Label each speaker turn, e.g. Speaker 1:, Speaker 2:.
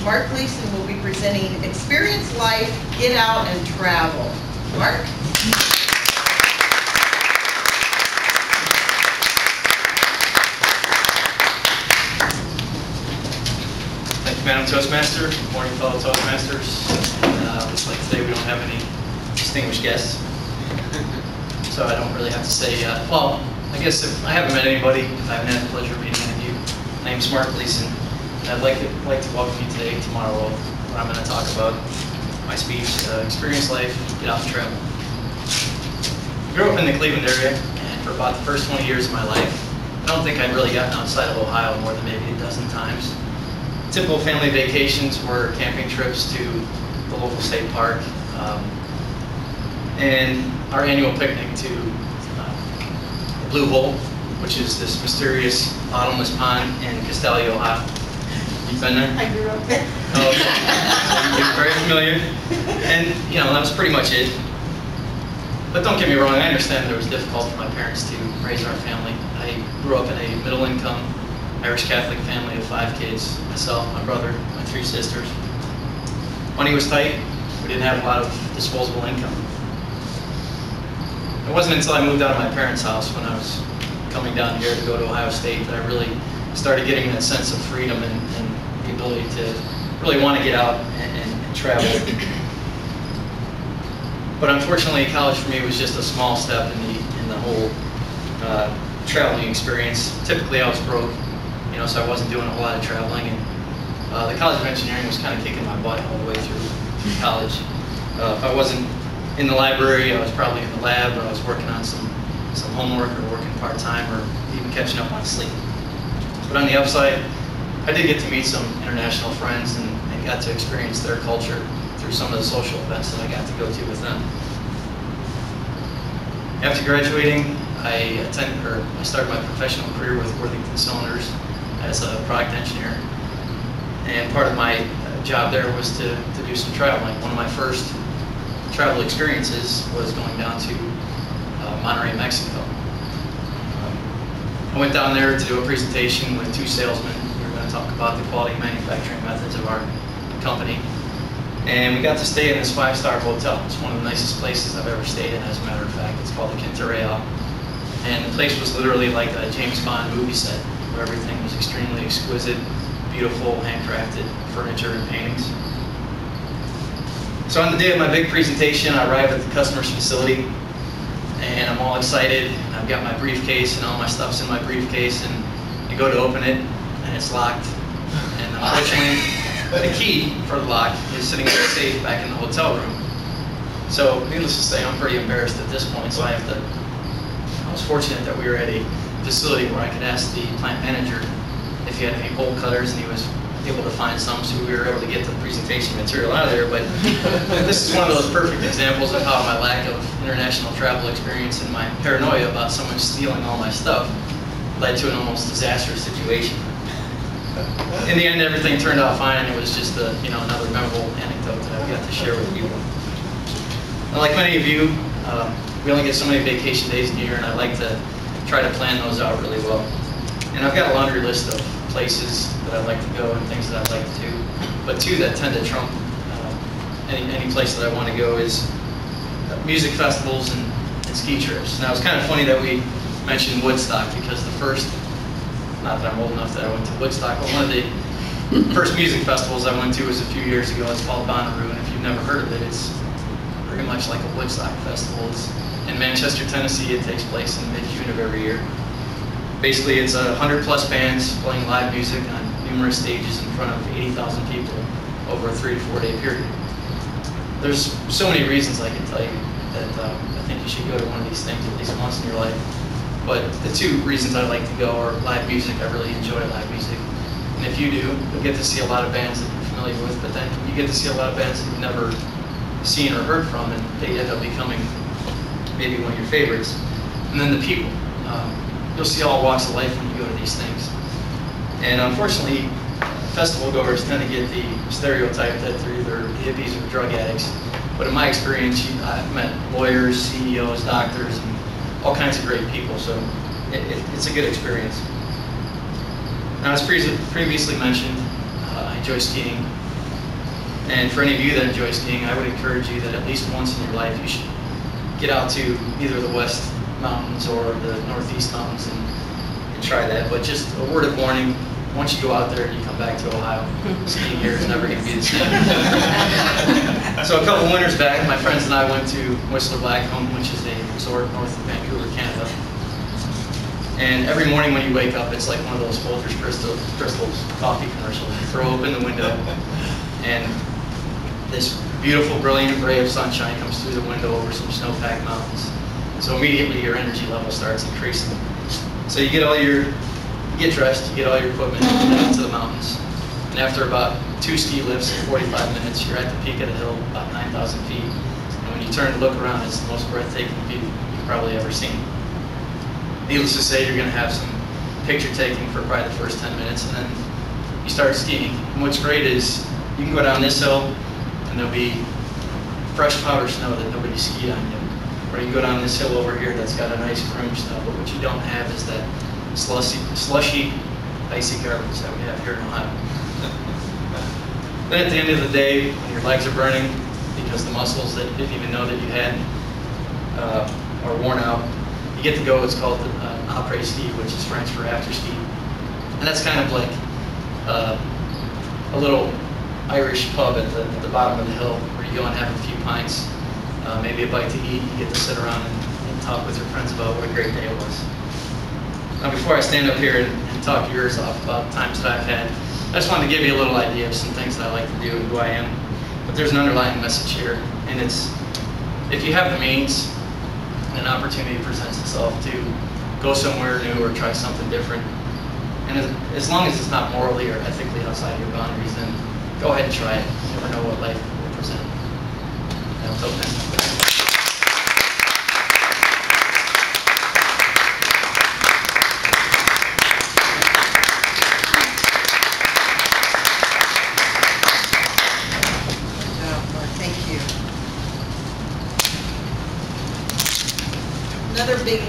Speaker 1: Mark Gleason will be presenting Experience Life, Get Out and Travel. Mark?
Speaker 2: Thank you, Madam Toastmaster. Good morning, fellow Toastmasters. Looks like today we don't have any distinguished guests, so I don't really have to say, well, I guess if I haven't met anybody, I haven't had the pleasure of meeting any of you. My name's Mark Gleason, and I'd like to welcome you today to my role, where I'm going to talk about my speech, Experience Life, Get Out and Travel. I grew up in the Cleveland area, and for about the first 20 years of my life, I don't think I'd really gotten outside of Ohio more than maybe a dozen times. Typical family vacations were camping trips to the local state park, and our annual picnic to the Blue Hole, which is this mysterious bottomless pond in Castalia, Ohio. You've been there?
Speaker 1: I grew up there.
Speaker 2: Oh, okay. You're very familiar. And, you know, that was pretty much it. But don't get me wrong, I understand that it was difficult for my parents to raise our family. I grew up in a middle-income Irish Catholic family of 5 kids, myself, my brother, my 3 sisters. Money was tight. We didn't have a lot of disposable income. It wasn't until I moved out of my parents' house when I was coming down here to go to Ohio State that I really started getting that sense of freedom and the ability to really want to get out and travel. But unfortunately, college for me was just a small step in the whole traveling experience. Typically, I was broke, you know, so I wasn't doing a whole lot of traveling. And the College of Engineering was kind of kicking my butt all the way through college. If I wasn't in the library, I was probably in the lab, or I was working on some homework, or working part-time, or even catching up on sleep. But on the upside, I did get to meet some international friends and got to experience their culture through some of the social events that I got to go to with them. After graduating, I started my professional career with Worthington Cylinders as a product engineer. And part of my job there was to do some traveling. One of my first travel experiences was going down to Monterrey, Mexico. I went down there to do a presentation with 2 salesmen. We were going to talk about the quality manufacturing methods of our company. And we got to stay in this 5-star hotel. It's one of the nicest places I've ever stayed in, as a matter of fact. It's called the Quinta Real. And the place was literally like a James Bond movie set, where everything was extremely exquisite, beautiful, handcrafted furniture and paintings. So on the day of my big presentation, I arrived at the customer's facility, and I'm all excited. I've got my briefcase, and all my stuff's in my briefcase, and I go to open it, and it's locked. And unfortunately, the key for the lock is sitting in the safe back in the hotel room. So needless to say, I'm pretty embarrassed at this point, so I was fortunate that we were at a facility where I could ask the plant manager if he had any bolt cutters, and he was able to find some, so we were able to get the presentation material out of there. But this is one of those perfect examples of how my lack of international travel experience and my paranoia about someone stealing all my stuff led to an almost disastrous situation. In the end, everything turned out fine, and it was just another memorable anecdote that I've got to share with you. And like many of you, we only get so many vacation days in a year, and I like to try to plan those out really well. And I've got a laundry list of places that I'd like to go and things that I'd like to do, but 2 that tend to trump any place that I want to go is music festivals and ski trips. Now, it's kind of funny that we mentioned Woodstock, because the first, not that I'm old enough that I went to Woodstock, but one of the first music festivals I went to was a few years ago. It's called Bonnaroo, and if you've never heard of it, it's very much like a Woodstock festival. It's in Manchester, Tennessee. It takes place in mid-June of every year. Basically, it's 100+ bands playing live music on numerous stages in front of 80,000 people over a 3 to 4 day period. There's so many reasons I can tell you that I think you should go to one of these things at least once in your life. But the 2 reasons I like to go are live music. I really enjoy live music. And if you do, you'll get to see a lot of bands that you're familiar with, but then you get to see a lot of bands that you've never seen or heard from, and they end up becoming maybe one of your favorites. And then the people. You'll see all walks of life when you go to these things. And unfortunately, festival goers tend to get the stereotype that they're either hippies or drug addicts. But in my experience, I've met lawyers, CEOs, doctors, and all kinds of great people, so it's a good experience. Now, as previously mentioned, I I enjoy skiing. And for any of you that enjoy skiing, I would encourage you that at least once in your life you should get out to either the West Mountains or the Northeast Mountains and try that. But just a word of warning, once you go out there and you come back to Ohio, skiing here is never going to be the same. So a couple winters back, my friends and I went to Whistler Blackcomb, which is a resort north of Vancouver, Canada. And every morning when you wake up, it's like one of those Folgers Crystals coffee commercials. You throw open the window, and this beautiful, brilliant ray of sunshine comes through the window over some snow-packed mountains. So immediately your energy level starts increasing. So you get dressed, you get all your equipment, you head out to the mountains. And after about 2 ski lifts in 45 minutes, you're at the peak of the hill, about 9,000 feet. And when you turn to look around, it's the most breathtaking view you've probably ever seen. Needless to say, you're going to have some picture taking for probably the first 10 minutes, and then you start skiing. And what's great is you can go down this hill, and there'll be fresh powder snow that nobody skied on yet. Or you can go down this hill over here that's got a nice groom snow, but what you don't have is that slushy, icy garbage that we have here in Ohio. Then at the end of the day, when your legs are burning because the muscles that you didn't even know that you had are worn out, you get to go what's called the après ski, which is French for after ski. And that's kind of like a little Irish pub at the bottom of the hill where you go and have a few pints, maybe a bite to eat. You get to sit around and talk with your friends about what a great day it was. Now, before I stand up here and talk your ears off about times that I've had, I just wanted to give you a little idea of some things that I like to do and who I am. But there's an underlying message here, and it's if you have the means and an opportunity presents itself to go somewhere new or try something different, and as long as it's not morally or ethically outside your boundaries, then go ahead and try it. You never know what life will present. And until next time.
Speaker 1: Another big